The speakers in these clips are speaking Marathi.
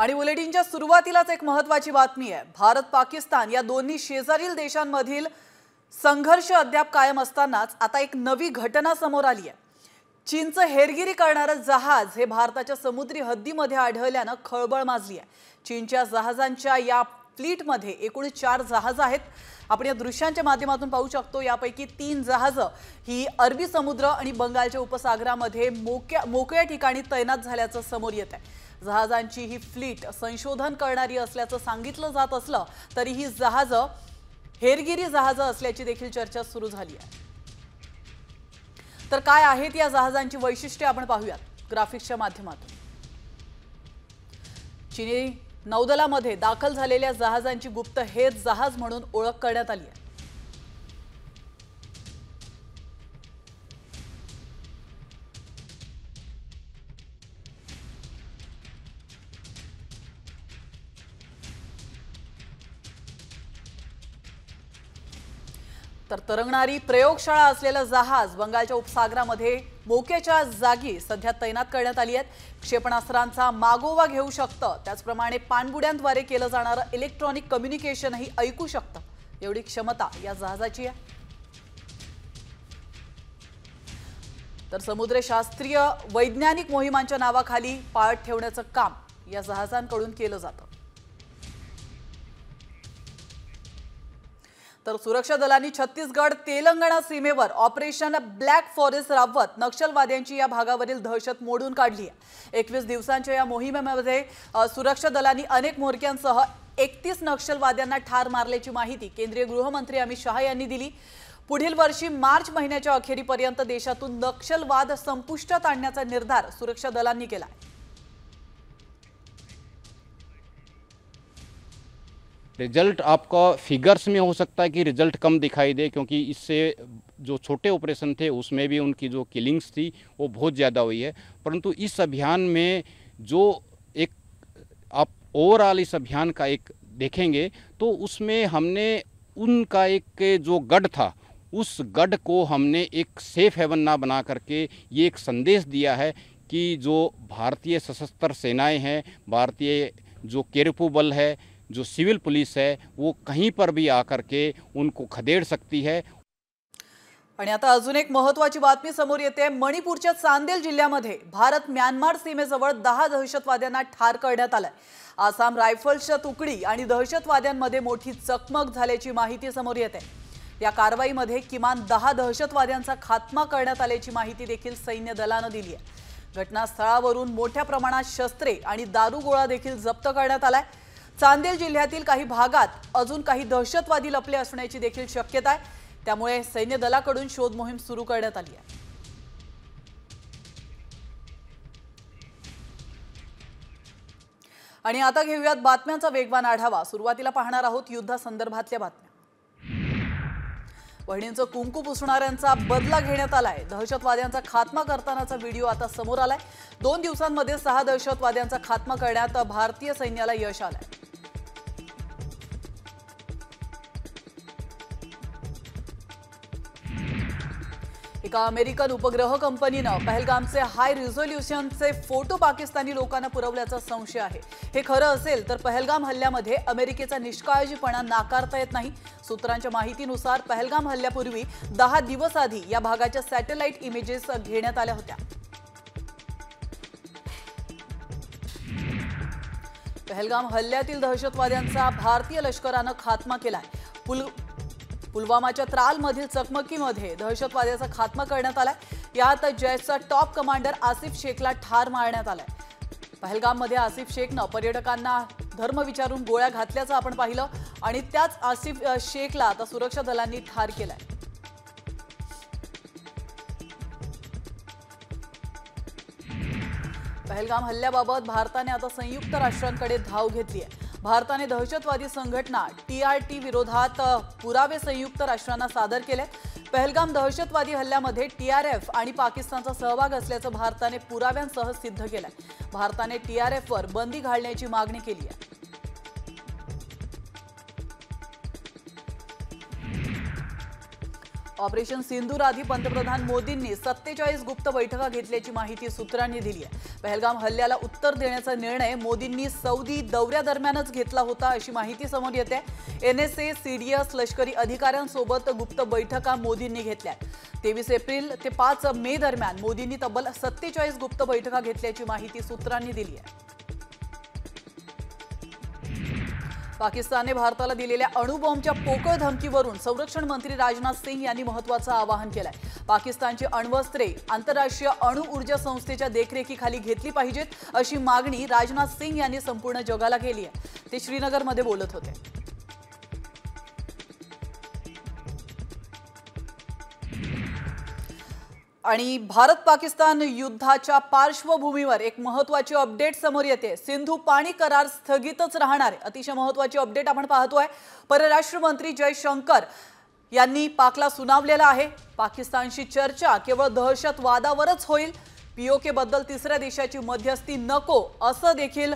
आणि बुलेटिनच्या सुरुवातीलाच एक महत्त्वाची बातमी आहे। भारत पाकिस्तान या दोन्ही शेजारील देशांमधील संघर्ष अद्याप कायम असतानाच आता एक नवी घटना समोर आली आहे। चीनचं हेरगिरी करणारं जहाज हे भारताच्या समुद्री हद्दीमध्ये आढळल्याने खळबळ माजली आहे। चीनच्या जहाजांच्या या फ्लीटमध्ये एकूण 4 जहाज आहेत। आपण या दृश्यांच्या माध्यमातून पाहू शकतो यापैकी 3 जहाजं ही अरबी समुद्र आणि बंगालच्या उपसागरामध्ये मोकळ्या ठिकाणी तैनात झाल्याचं समोर येत आहे। जहाजांची ही फ्लीट संशोधन करणारी असल्याचं सांगितलं जात असलं तरी ही जहाजं हेरगिरी जहाजं असल्याची देखील चर्चा सुरू झाली आहे। तर काय आहेत या जहाजांची वैशिष्ट्ये आपण पाहूयात ग्राफिक्सच्या माध्यमातून। चीनी नौदलामध्ये दाखल झालेल्या जहाजांची गुप्तहेर जहाज म्हणून ओळख करण्यात आली आहे। तर तरंगणारी प्रयोगशाळा असलेलं जहाज बंगालच्या उपसागरामध्ये मोक्याच्या जागी सध्या तैनात करण्यात आली आहे। क्षेपणास्त्रांचा मागोवा घेऊ शकतं, त्याचप्रमाणे पाणबुड्यांद्वारे केलं जाणारं इलेक्ट्रॉनिक कम्युनिकेशनही ऐकू शकतं, एवढी क्षमता या जहाजाची आहे। तर समुद्रशास्त्रीय वैज्ञानिक मोहिमांच्या नावाखाली पाळत ठेवण्याचं काम या जहाजांकडून केलं जातं। तर सुरक्षा दलांनी छत्तीसगड तेलंगणा सीमेवर ऑपरेशन ब्लॅक फॉरेस्ट राबवत नक्षलवाद्यांची या भागावरील दहशत मोडून काढली आहे। 21 दिवसांच्या या मोहिमेमध्ये सुरक्षा दलांनी अनेक म्होरक्यांसह 31 नक्षलवाद्यांना ठार मारल्याची माहिती केंद्रीय गृहमंत्री अमित शहा यांनी दिली। पुढील वर्षी मार्च महिन्याच्या अखेरीपर्यंत देशातून नक्षलवाद संपुष्टात आणण्याचा निर्धार सुरक्षा दलांनी केला आहे। रिजल्ट आपका फिगर्स में हो सकता है कि रिजल्ट कम दिखाई दे, क्योंकि इससे जो छोटे ऑपरेशन थे उसमें भी उनकी जो किलिंग्स थी वो बहुत ज़्यादा हुई है। परंतु इस अभियान में जो एक आप ओवरऑल इस अभियान का एक देखेंगे तो उसमें हमने उनका एक जो गढ़ था उस गढ़ को हमने एक सेफ हेवन ना बना करके ये एक संदेश दिया है कि जो भारतीय सशस्त्र सेनाएं हैं, भारतीय जो केरपू बल है, जो सिविल पुलिस है, वो कहीं पर भी आकर के उनको खदेड़ सकती है। आणि आता अजून एक महत्त्वाची बातमी समोर येते। मणिपूरच्या चांदेल जिल्ह्यामध्ये भारत म्यानमार सीमेजवळ 10 दहशतवाद्यांना ठार करण्यात आलंय। आसाम रायफल्सच्या तुकडी आणि दहशतवाद्यांमध्ये मोठी चकमक झाल्याची माहिती समोर येते। या कारवाईमध्ये किमान 10 दहशतवाद्यांचा खात्मा करण्यात आल्याची माहिती देखील सैन्य दलाने दिली आहे। घटनास्थळावरून मोठ्या प्रमाणात शस्त्रे आणि दारूगोळा देखील जप्त करण्यात आलाय। चांदेल जिल्ह्यातील काही भागात अजून काही दहशतवादी लपले असण्याची देखील शक्यता आहे, त्यामुळे सैन्य दलाकडून शोध मोहीम सुरू करण्यात आली आहे। आणि आता घेऊयात बातम्यांचा वेगवान आढावा। सुरुवातीला पाहणार आहोत युद्धासंदर्भातल्या बातम्या। बहिणींचं कुंकू पुसणाऱ्यांचा बदला घेण्यात आलाय। दहशतवाद्यांचा खात्मा करतानाचा व्हिडिओ आता समोर आलाय। 2 दिवसांमध्ये 6 दहशतवाद्यांचा खात्मा करण्यात भारतीय सैन्याला यश आलंय। एका अमेरिकन उपग्रह कंपनीनं पहलगामचे हाय रिझोल्यूशनचे फोटो पाकिस्तानी लोकांना पुरवल्याचा संशय आहे। हे खरं असेल तर पहलगाम हल्ल्यामध्ये अमेरिकेचा निष्काळजीपणा नाकारता येत नाही। सूत्रांच्या माहितीनुसार पहलगाम हल्ल्यापूर्वी 10 दिवस आधी या भागाच्या सॅटेलाइट इमेजेस घेण्यात आल्या होत्या। पहलगाम हल्ल्यातील दहशतवाद्यांचा भारतीय लष्करानं खात्मा केलाय। पुलवामाच्या त्रालमधील चकमकीमध्ये दहशतवाद्याचा खात्मा करण्यात आलाय। यात जैशचा टॉप कमांडर आसिफ शेखला ठार मारण्यात आलाय। पहलगाममध्ये आसिफ शेखनं पर्यटकांना धर्म विचारून गोळ्या घातल्याचं आपण पाहिलं आणि त्याच आसिफ शेखला आता सुरक्षा दलांनी ठार केलाय। पहलगाम हल्ल्याबाबत भारताने आता संयुक्त राष्ट्रांकडे धाव घेतली आहे। भारताने दहशतवादी संघटना TRT विरोधात पुरावे संयुक्त राष्ट्रांना सादर केले। पहलगाम दहशतवादी हल्ल्यामध्ये TRF आणि पाकिस्तानचा सहभाग असल्याचं भारताने पुराव्यांसह सिद्ध केलंय। भारताने TRF वर बंदी घालण्याची मागणी केली आहे। ऑपरेशन सिंदूर आधी पंतप्रधान मोदींनी 47 गुप्त बैठका घेतल्याची माहिती सूत्रांनी दिली आहे। पहलगाम हल्ल्याला उत्तर देण्याचा निर्णय मोदींनी सौदी दौऱ्यादरम्यानच घेतला होता अशी माहिती समोर येते। NSA, CDS लष्करी अधिकाऱ्यांसोबत गुप्त बैठका मोदींनी घेतल्या। 23 एप्रिल ते 5 मे दरम्यान मोदींनी तब्बल 47 गुप्त बैठका घेतल्याची माहिती सूत्रांनी दिली आहे। पाकिस्तानने भारताला दिलेल्या अणुबॉम्बच्या पोकळ धमकीवरून संरक्षण मंत्री राजनाथ सिंग यांनी महत्त्वाचं आवाहन केलंय। पाकिस्तानची अण्वस्त्रे आंतरराष्ट्रीय अणु ऊर्जा संस्थेच्या देखरेखीखाली घेतली पाहिजेत अशी मागणी राजनाथ सिंग यांनी संपूर्ण जगाला केली आहे। ते श्रीनगरमध्ये बोलत होते। आणि भारत पाकिस्तान युद्धाच्या पार्श्वभूमीवर एक महत्त्वाची अपडेट समोर येते। सिंधू पाणी करार स्थगितच राहणार आहे। अतिशय महत्त्वाची अपडेट आपण पाहतोय। परराष्ट्र मंत्री जयशंकर यांनी पाकला सुनावलेला आहे। पाकिस्तानशी चर्चा केवळ दहशतवादावरच होईल। POK बद्दल तिसऱ्या देशाची मध्यस्थी नको असं देखील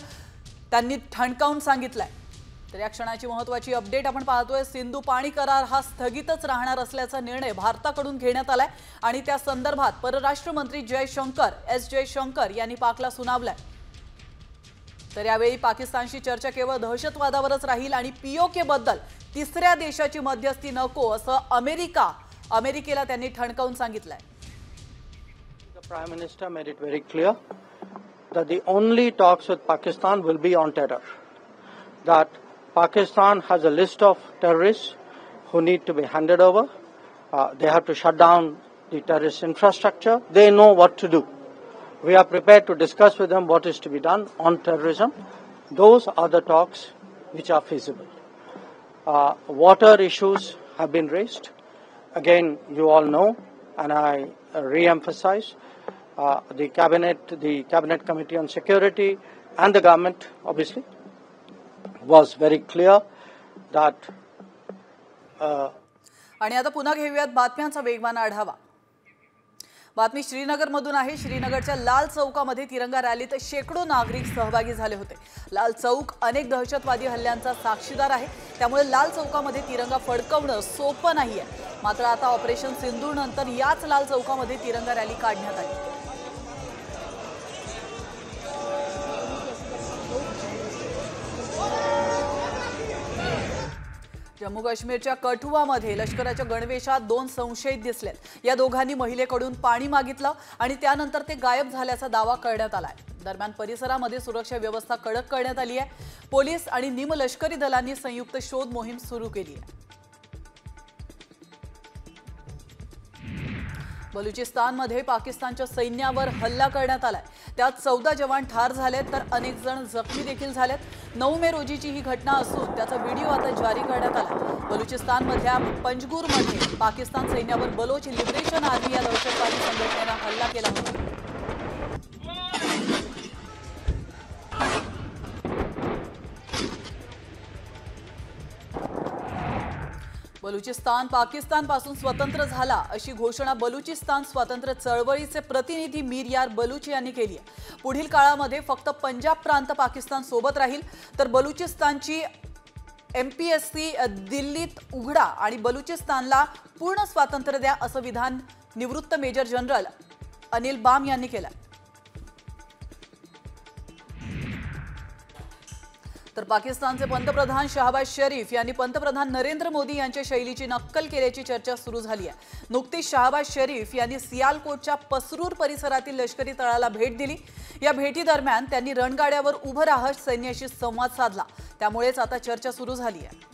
त्यांनी ठणकावून सांगितलंय। तर या क्षणाची महत्त्वाची अपडेट आपण पाहतोय। सिंधू पाणी करार हा स्थगितच राहणार असल्याचा निर्णय भारताकडून घेण्यात आलाय आणि त्या संदर्भात परराष्ट्र मंत्री एस जयशंकर यांनी पाकला सुनावलंय। तर यावेळी पाकिस्तानशी चर्चा केवळ दहशतवादावरच राहील आणि POK बद्दल तिसऱ्या देशाची मध्यस्थी नको असं अमेरिकेला त्यांनी ठणकावून सांगितलंय। The Prime Minister made it very clear that the only talks with Pakistan will be on terror. That Pakistan has a list of terrorists who need to be handed over. They have to shut down the terrorist infrastructure. They know what to do. We are prepared to discuss with them what is to be done on terrorism. Those are the talks which are feasible. Water issues have been raised. Again, you all know, and I re-emphasize, the Cabinet Committee on Security and the government, obviously, was very clear that आणि आता पुन्हा घेऊयात बातम्यांचा वेगवान आढावा। बातमी श्रीनगरमधून आहे। श्रीनगरच्या लाल चौकामध्ये तिरंगा रॅलीत शेकडो नागरिक सहभागी झाले होते। लाल चौक अनेक दहशतवादी हल्ल्यांचा साक्षीदार आहे, त्यामुळे लाल चौकामध्ये तिरंगा फडकवणं सोपं नाहीये। मात्र आता ऑपरेशन सिंदूर नंतर याच लाल चौकामध्ये तिरंगा रॅली काढण्यात आली। जम्मू काश्मीरच्या कठुआमध्ये लष्कराच्या गणवेशात 2 संशयित दिसलेत। या दोघांनी महिलेकडून पाणी मागितलं आणि त्यानंतर ते गायब झाल्याचा दावा करण्यात आलाय। दरम्यान परिसरामध्ये सुरक्षा व्यवस्था कडक करण्यात आली आहे। पोलीस आणि निमलष्करी दलांनी संयुक्त शोध मोहीम सुरू केली आहे। बलुचिस्तानमध्ये पाकिस्तानच्या सैन्यावर हल्ला करण्यात आलाय। त्यात 14 जवान ठार झालेत तर अनेक जण जखमी देखील झालेत। 9 मे रोजीची ही घटना असून त्याचा व्हिडिओ आता जारी करण्यात आला। बलुचिस्तानमधल्या पंजगुरमध्ये पाकिस्तान सैन्यावर बलोच लिबरेशन आर्मी या दहशतवादी संघटनेनं हल्ला केला होता। बलुचिस्तान पाकिस्तानपासून स्वतंत्र झाला अशी घोषणा बलुचिस्तान स्वातंत्र्य चळवळीचे प्रतिनिधी मीर यार बलूच यांनी केली आहे। पुढील काळामध्ये फक्त पंजाब प्रांत पाकिस्तान सोबत राहील, तर बलुचिस्तानची MPSC दिल्लीत उघडा आणि बलुचिस्तानला पूर्ण स्वातंत्र्य द्या असं विधान निवृत्त मेजर जनरल अनिल बाम यांनी केलं। तर पाकिस्तानचे पंतप्रधान शहबाज शरीफ यांनी पंतप्रधान नरेंद्र मोदी यांच्या शैलीची नक्कल केल्याची चर्चा सुरू झाली आहे। नुकतीच शहबाज शरीफ यांनी सियालकोटच्या पसरूर परिसरातील लष्करी तळाला भेट दिली। या भेटीदरम्यान त्यांनी रणगाड्यावर उभं राहत सैन्याशी संवाद साधला, त्यामुळेच आता चर्चा सुरू झाली आहे।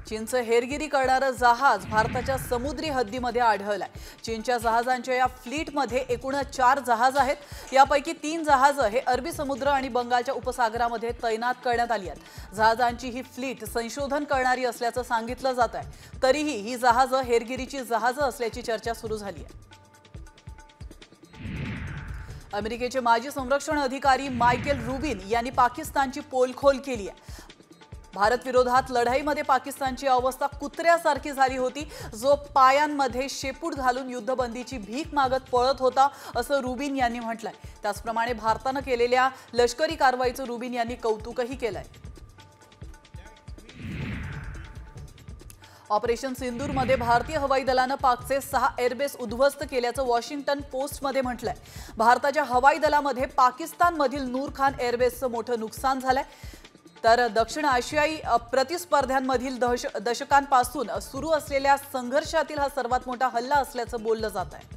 चीनचं हेरगिरी करणारं जहाज भारताच्या समुद्री हद्दीमध्ये आढळलंय। चीनच्या जहाजांच्या या फ्लीटमध्ये एकूण 4 जहाज आहेत। यापैकी 3 जहाजं हे अरबी समुद्र आणि बंगालच्या उपसागरामध्ये तैनात करण्यात आली आहेत। जहाजांची ही फ्लीट संशोधन करणारी असल्याचं सांगितलं जात आहे। तरीही ही जहाजं हेरगिरीची जहाजं असल्याची चर्चा सुरू झाली आहे। अमेरिकेचे माजी संरक्षण अधिकारी मायकेल रुबिन यांनी पाकिस्तानची पोलखोल केली आहे। भारत विरोधात लढाईमध्ये पाकिस्तानची अवस्था कुत्र्यासारखी झाली होती, जो पायांमध्ये शेपूट घालून युद्धबंदीची भीक मागत पळत होता असं रुबिन यांनी म्हटलंय। त्याचप्रमाणे भारतानं केलेल्या लष्करी कारवाईचं रुबिन यांनी कौतुकही केलंय। ऑपरेशन सिंदूरमध्ये भारतीय हवाई दलानं पाकचे 6 एअरबेस उद्ध्वस्त केल्याचं वॉशिंग्टन पोस्टमध्ये म्हटलंय। भारताच्या हवाई दलामध्ये पाकिस्तानमधील नूर खान एअरबेसचं मोठं नुकसान झालंय। तर दक्षिण आशियाई प्रतिस्पर्ध्यांमधील दशकांपासून सुरू असलेल्या संघर्षातील हा सर्वात मोठा हल्ला असल्याचं बोललं जात आहे।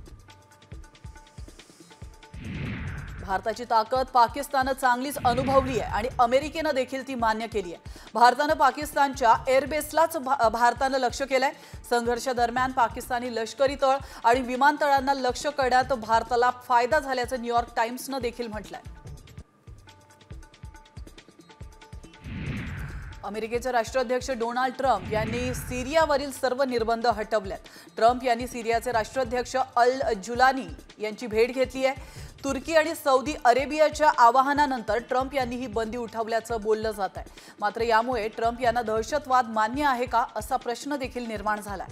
भारताची ताकद पाकिस्तानने चांगलीच अनुभवली आहे आणि अमेरिकेने देखील ती मान्य केली आहे। भारताने पाकिस्तानच्या एअरबेसलाच भारताने लक्ष्य केलंय। संघर्ष दरम्यान पाकिस्तानी लष्करी तळ आणि विमानतळांना लक्ष्य करण्यात भारताला फायदा झाल्याचं न्यूयॉर्क टाइम्सने देखील म्हटलंय। अमेरिकेचे राष्ट्राध्यक्ष डोनाल्ड ट्रम्प यांनी सिरियावरील सर्व निर्बंध हटवलेत। ट्रम्प यांनी सिरियाचे राष्ट्राध्यक्ष अल जुलानी यांची भेट घेतली आहे। तुर्की आणि सौदी अरेबियाच्या आवाहनानंतर ट्रम्प यांनी ही बंदी उठवल्याचं बोललं जात आहे। मात्र यामुळे ट्रम्प यांना दहशतवाद मान्य आहे का असा प्रश्न देखील निर्माण झालाय।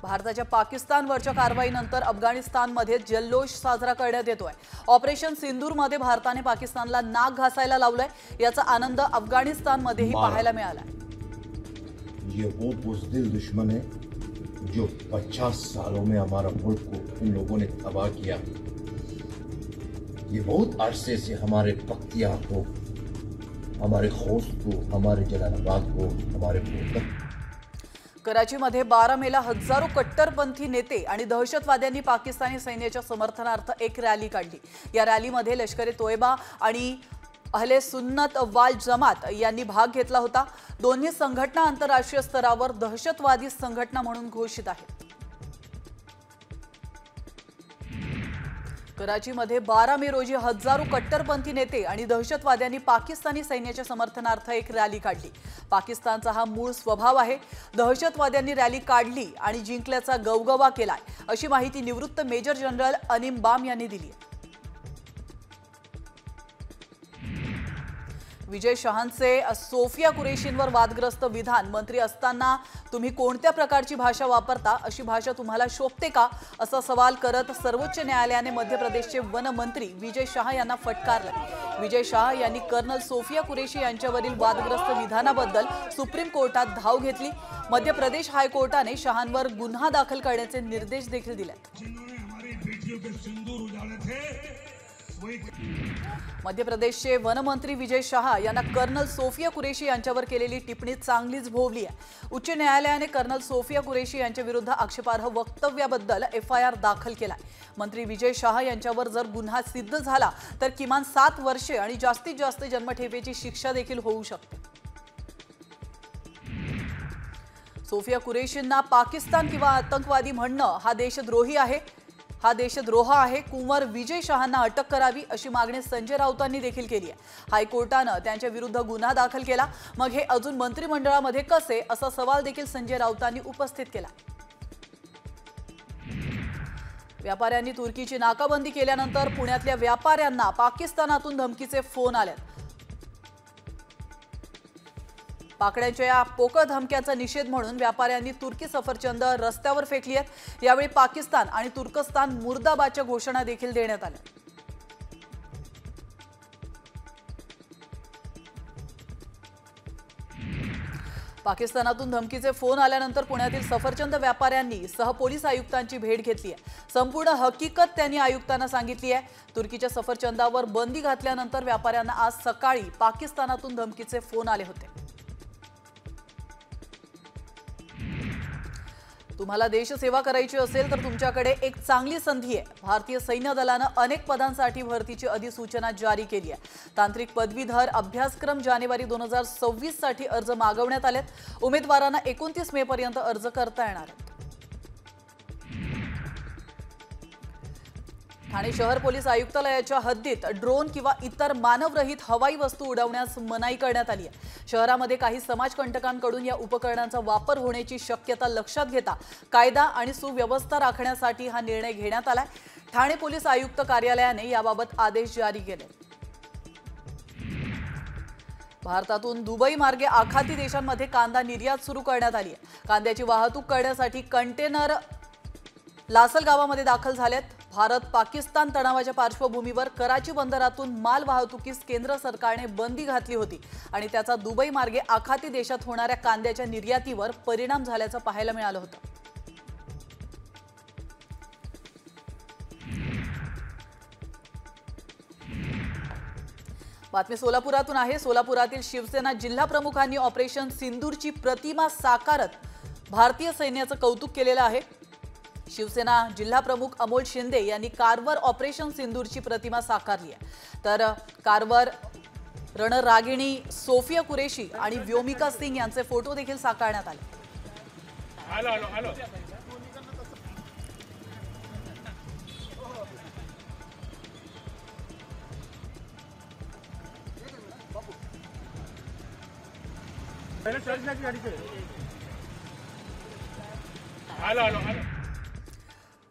भारताच्या पाकिस्तानवरच्या कारवाईनंतर अफगाणिस्तानमध्ये जल्लोष साजरा करण्यात येतोय। ऑपरेशन सिंदूरमध्ये भारताने पाकिस्तानला नाक घासायला लावलंय, याचा आनंद अफगाणिस्तानमध्येही पाहायला मिळाला। ये वो बुज़दिल दुश्मन है जो 50 सालों में हमारा मुल्क को इन लोगों ने तबाह किया। ये बहुत अरसे से हमारे बख्तियार को, हमारे खोस्त को, हमारे जलालाबाद को, हमारे कोलकाता। कराचीमध्ये 12 मेला हजारो कट्टरपंथी नेते आणि दहशतवाद्यांनी पाकिस्तानी सैन्याच्या समर्थनार्थ एक रॅली काढली। या रॅलीमध्ये लष्कर-ए तोयबा आणि अहले सुन्नत वाल जमात यांनी भाग घेतला होता। दोन्ही संघटना आंतरराष्ट्रीय स्तरावर दहशतवादी संघटना म्हणून घोषित आहेत। कराचीमध्ये 12 मे रोजी हजारो कट्टरपंथी नेते आणि दहशतवाद्यांनी पाकिस्तानी सैन्याच्या समर्थनार्थ एक रॅली काढली। पाकिस्तानचा हा मूळ स्वभाव आहे। दहशतवाद्यांनी रॅली काढली आणि जिंकल्याचा गवगवा केलाय, अशी माहिती निवृत्त मेजर जनरल अनिम बाम यांनी दिली। विजय शहांचे सोफिया कुरेशींवर वादग्रस्त विधान, मंत्री असताना तुम्ही कोणत्या प्रकारची भाषा वापरता, अशी भाषा तुम्हाला शोभते का, असा सवाल करत सर्वोच्च न्यायालयाने मध्य प्रदेशचे वन मंत्री विजय शाह यांना फटकारलं। विजय शाह यांनी कर्नल सोफिया कुरेशी यांच्यावरील वादग्रस्त विधानाबद्दल सुप्रीम कोर्टात धाव घेतली। मध्य प्रदेश हायकोर्टाने शहांवर गुन्हा दाखल करण्याचे निर्देश देखील दिलेत। मध्य प्रदेशचे वनमंत्री विजय शाह यांना कर्नल सोफिया कुरेशी यांच्यावर केलेली टिप्पणी चांगलीच भोवली आहे। उच्च न्यायालयाने कर्नल सोफिया कुरेशी यांच्या विरुद्ध आक्षेपार्ह वक्तव्याबद्दल FIR दाखल केलाय। मंत्री विजय शाह यांच्यावर जर गुन्हा सिद्ध झाला तर किमान 7 वर्षे आणि जास्तीत जास्त जन्मठेपेची शिक्षा देखील होऊ शकते। सोफिया कुरेशींना पाकिस्तान किंवा आतंकवादी म्हणणं हा देशद्रोह आहे। कुंवर विजय शहांना अटक करावी अशी मागणी संजय राऊतांनी देखील केली आहे। हायकोर्टाने त्यांच्या विरुद्ध गुन्हा दाखल केला, मग हे अजून मंत्रिमंडळामध्ये कसे, असा सवाल देखील संजय राऊतांनी उपस्थित केला। व्यापाऱ्यांनी तुर्कीची नाकाबंदी केल्यानंतर पुण्यातल्या व्यापाऱ्यांना पाकिस्तानातून धमकीचे फोन आले। पाकड्यांच्या या पोकळ धमक्यांचा निषेध म्हणून व्यापाऱ्यांनी तुर्की सफरचंद रस्त्यावर फेकली आहेत। यावेळी पाकिस्तान आणि तुर्कस्तान मुर्दाबादच्या घोषणा देखील देण्यात आल्या। पाकिस्तानातून धमकीचे फोन आल्यानंतर पुण्यातील सफरचंद व्यापाऱ्यांनी सहपोलीस आयुक्तांची भेट घेतली आहे। संपूर्ण हकीकत त्यांनी आयुक्तांना सांगितली आहे। तुर्कीच्या सफरचंदावर बंदी घातल्यानंतर व्यापाऱ्यांना आज सकाळी पाकिस्तानातून धमकीचे फोन आले होते। तुम्हाला देशसेवा करायची असेल तर तुमच्याकडे एक चांगली संधी आहे। भारतीय सैन्य दलाने अनेक पदांसाठी भरतीची अधिसूचना जारी केली आहे। तांत्रिक पदवीधर अभ्यासक्रम जानेवारी 2026 साठी अर्ज मागवण्यात आलेत। उमेदवारांना 29 मे पर्यंत अर्ज करता येणार आहेत। ठाणे शहर पोलीस आयुक्तालयाच्या हद्दीत ड्रोन किंवा इतर मानवरहित हवाई वस्तू उडवण्यास मनाई करण्यात आली आहे। शहरामध्ये काही समाजकंटकांकडून या उपकरणांचा वापर होण्याची शक्यता लक्षात घेता कायदा आणि सुव्यवस्था राखण्यासाठी हा निर्णय घेण्यात आलाय। ठाणे पोलीस आयुक्त कार्यालयाने याबाबत आदेश जारी केले। भारतातून दुबई मार्गे आखाती देशांमध्ये कांदा निर्यात सुरू करण्यात आली आहे। कांद्याची वाहतूक करण्यासाठी कंटेनर लासल गावामध्ये दाखल झालेत। भारत पाकिस्तान तणावाच्या पार्श्वभूमीवर कराची बंदरातून माल वाहतुकीस केंद्र सरकारने बंदी घातली होती आणि त्याचा दुबई मार्गे आखाती देशात होणाऱ्या कांद्याच्या निर्यातीवर परिणाम झाल्याचं पाहायला मिळालं होतं। बातमी सोलापुरातून आहे। सोलापुरातील शिवसेना जिल्हा प्रमुखांनी ऑपरेशन सिंदूरची प्रतिमा साकारत भारतीय सैन्याचं कौतुक केलेलं आहे। शिवसेना जिल्हा प्रमुख अमोल शिंदे यांनी कारवर ऑपरेशन सिंदूरची प्रतिमा साकारली आहे। तर कारवर रणरागिणी सोफिया कुरेशी आणि व्योमिका सिंग यांचे फोटो देखील साकारण्यात आले।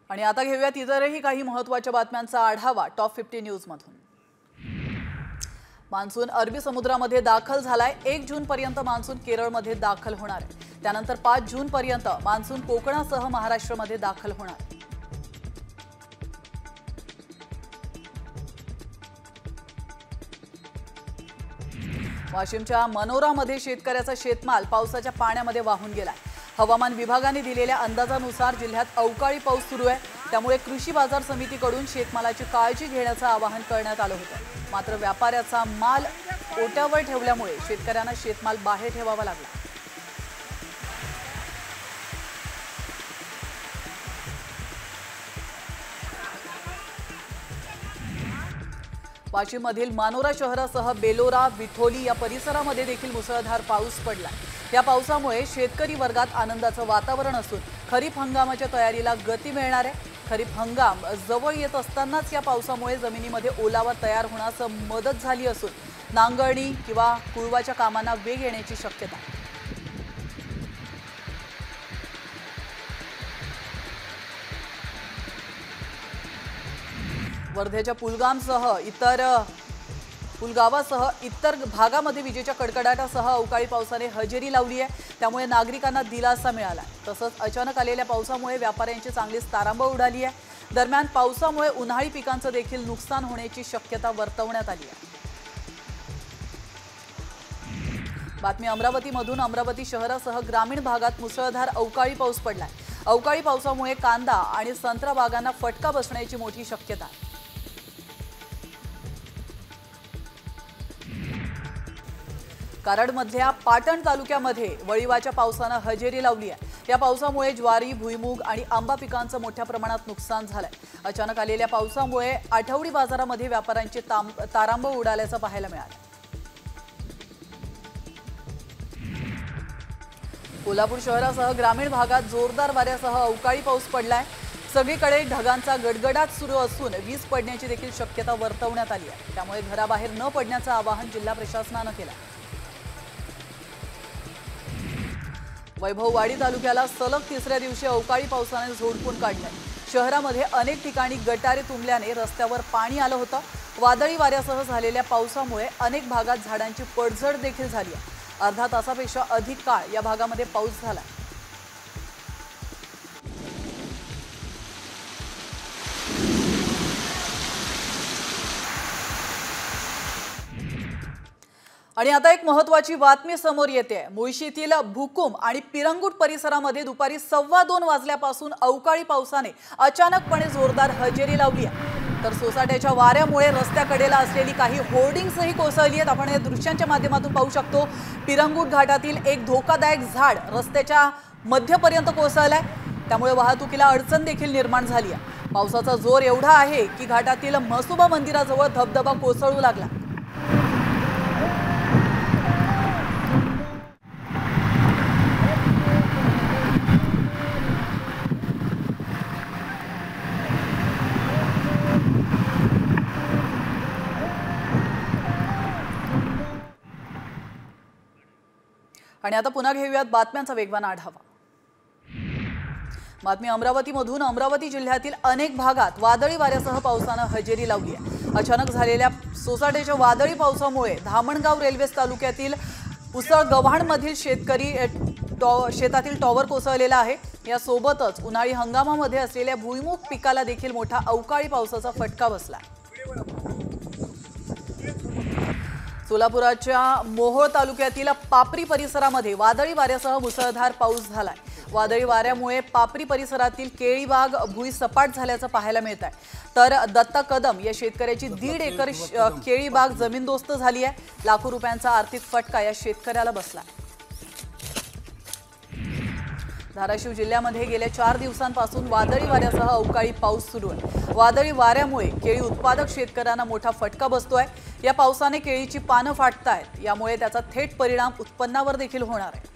आणि आता घेऊयात इतरही काही महत्त्वाच्या बातम्यांचा आढावा टॉप 50 न्यूज मधून। मान्सून अरबी समुद्रामध्ये दाखल झालाय। 1 जून पर्यंत मान्सून केरळमध्ये दाखल होणार आहे। त्यानंतर 5 जून पर्यंत मान्सून कोकणासह महाराष्ट्रामध्ये दाखल होणार आहे। वाशिमच्या मनोरामध्ये शेतकऱ्याचा शेतमाल पावसाच्या पाण्यामध्ये वाहून गेला। हवामान विभागाने दिलेल्या अंदाजानुसार जिल्ह्यात अवकाळी पाऊस सुरू आहे। त्यामुळे कृषी बाजार समितीकडून शेतमालाची काळजी घेण्याचं आवाहन करण्यात आलं होतं। मात्र व्यापाऱ्याचा माल ओट्यावर ठेवल्यामुळे शेतकऱ्यांना शेतमाल बाहेर ठेवावा लागला। वाशिममधील मानोरा शहरासह बेलोरा, विठोली या परिसरामध्ये देखील मुसळधार पाऊस पडला। या पावसामुळे शेतकरी वर्गात आनंदाचं वातावरण असून खरीप हंगामाच्या तयारीला गती मिळणार आहे। खरीप हंगाम जवळ येत असतानाच या पावसामुळे जमिनीमध्ये ओलावा तयार होण्यास मदत झाली असून नांगरणी किंवा कुळवाच्या कामांना वेग येण्याची शक्यता आहे। वर्धेच्या पुलगावासह इतर भागामध्ये विजेच्या कडकडाटासह अवकाळी पावसाने हजेरी लावली आहे। त्यामुळे नागरिकांना दिलासा मिळाला। तसंच अचानक आलेल्या पावसामुळे व्यापाऱ्यांची चांगलीच तारांबळ उडाली आहे। दरम्यान पावसामुळे उन्हाळी पिकांचं देखील नुकसान होण्याची शक्यता वर्तवण्यात आली आहे। बातमी अमरावतीमधून। अमरावती शहरासह ग्रामीण भागात मुसळधार अवकाळी पाऊस पडलाय। अवकाळी पावसामुळे कांदा आणि संत्रा बागांना फटका बसण्याची मोठी शक्यता आहे। कराडमधल्या पाटण तालुक्यामध्ये वळीवाच्या पावसानं हजेरी लावली आहे। या पावसामुळे ज्वारी, भुईमूग आणि आंबा पिकांचं मोठ्या प्रमाणात नुकसान झालंय। अचानक आलेल्या पावसामुळे आठवडी बाजारामध्ये व्यापाऱ्यांची तारांबळ उडाल्याचं पाहायला मिळालं। कोल्हापूर शहरासह ग्रामीण भागात जोरदार वाऱ्यासह अवकाळी पाऊस पडलाय। सगळीकडे ढगांचा गडगडाट सुरू असून वीज पडण्याची देखील शक्यता वर्तवण्यात आली आहे। त्यामुळे घराबाहेर न पडण्याचं आवाहन जिल्हा प्रशासनानं केलं आहे। वैभववाडी तालुक्याला सलग तिसऱ्या दिवशी अवकाळी पावसाने झोडपून काढलंय। शहरामध्ये अनेक ठिकाणी गटारे तुंबल्याने रस्त्यावर पाणी आलं होतं। वादळी वाऱ्यासह झालेल्या पावसामुळे अनेक भागात झाडांची पडझड देखील झाली आहे। अर्धा तासापेक्षा अधिक काळ या भागामध्ये पाऊस झाला। आणि आता एक महत्त्वाची बातमी समोर येते। मुळशीतील भुकुम आणि पिरंगुट परिसरामध्ये दुपारी 2:15 वाजल्यापासून अवकाळी पावसाने अचानकपणे जोरदार हजेरी लावली आहे। तर सोसाट्याच्या वाऱ्यामुळे रस्त्याकडेला असलेली काही होर्डिंग्सही कोसळली आहेत। आपण या दृश्यांच्या माध्यमातून पाहू शकतो। पिरंगुट घाटातील एक धोकादायक झाड रस्त्याच्या मध्यपर्यंत कोसळलंय। त्यामुळे वाहतुकीला अडचण देखील निर्माण झाली आहे। पावसाचा जोर एवढा आहे की घाटातील म्हसोबा मंदिराजवळ धबधबा कोसळू लागला। आणि आता पुन्हा घेऊयात बातम्यांचा वेगवान आढावा। बातमी अमरावतीमधून। अमरावती जिल्ह्यातील अनेक भागात वादळी वाऱ्यासह पावसानं हजेरी लावली आहे। अचानक झालेल्या सोसाट्याच्या वादळी पावसामुळे धामणगाव रेल्वे तालुक्यातील उसळगव्हाणमधील शेतकरी शेतातील टॉवर कोसळलेला आहे। यासोबतच उन्हाळी हंगामामध्ये असलेल्या भुईमुग पिकाला देखील मोठा अवकाळी पावसाचा फटका बसला। सोलापुराच्या मोहोळ तालुक्यातील पापरी परिसरामध्ये वादळी वाऱ्यासह मुसळधार पाऊस झालाय। वादळी वाऱ्यामुळे पापरी परिसरातील केळी बाग भुईसपाट झाल्याचं पाहायला मिळत आहे। तर दत्ता कदम या शेतकऱ्याची 1.5 एकर केळी बाग जमीनदोस्त झाली आहे। लाखो रुपयांचा आर्थिक फटका या शेतकऱ्याला बसला। धाराशिव जिल्ह्यामध्ये गेल्या 4 दिवसांपासून वादळी वाऱ्यासह अवकाळी पाऊस सुरू आहे। वादळी वाऱ्यामुळे केळी उत्पादक शेतकऱ्यांना मोठा फटका बसतोय। या पावसाने केळीची पानं फाटतायत, यामुळे त्याचा थेट परिणाम उत्पन्नावर देखील होणार आहे।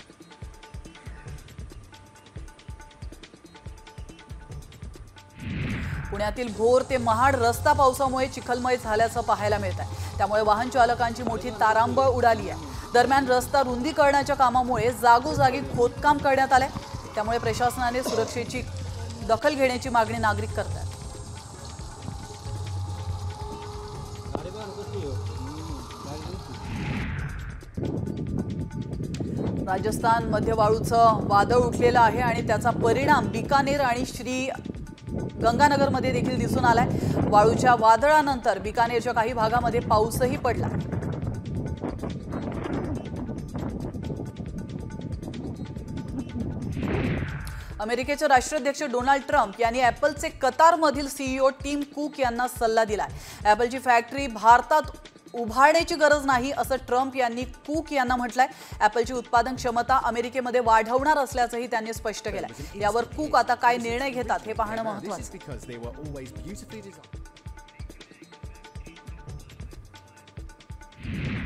पुण्यातील भोर ते महाड रस्ता पावसामुळे चिखलमय झाल्याचं पाहायला मिळत आहे। त्यामुळे वाहन चालकांची मोठी तारांबळ उडाली आहे। दरम्यान रस्ता रुंदीकरणाच्या कामामुळे जागोजागी खोदकाम करण्यात आले। त्यामुळे प्रशासनाने सुरक्षेची दखल घेण्याची मागणी नागरिक करतात। राजस्थान मध्ये वाळूचं वादळ उठलेलं आहे आणि त्याचा परिणाम बिकानेर आणि श्री गंगानगरमध्ये देखील दिसून आलाय। वाळूच्या वादळानंतर बिकानेरच्या काही भागामध्ये पाऊसही पडला। अमेरिकेचे राष्ट्राध्यक्ष डोनाल्ड ट्रम्प यांनी ॲपलचे कतारमधील सीईओ टिम कुक यांना सल्ला दिलाय। ॲपलची फॅक्टरी भारतात उभारण्याची गरज नाही असं ट्रम्प यांनी कुक यांना म्हटलंय। ॲपलची उत्पादन क्षमता अमेरिकेमध्ये वाढवणार असल्याचंही त्यांनी स्पष्ट केलंय। यावर कुक आता काय निर्णय घेतात हे पाहणं महत्त्वाचं आहे।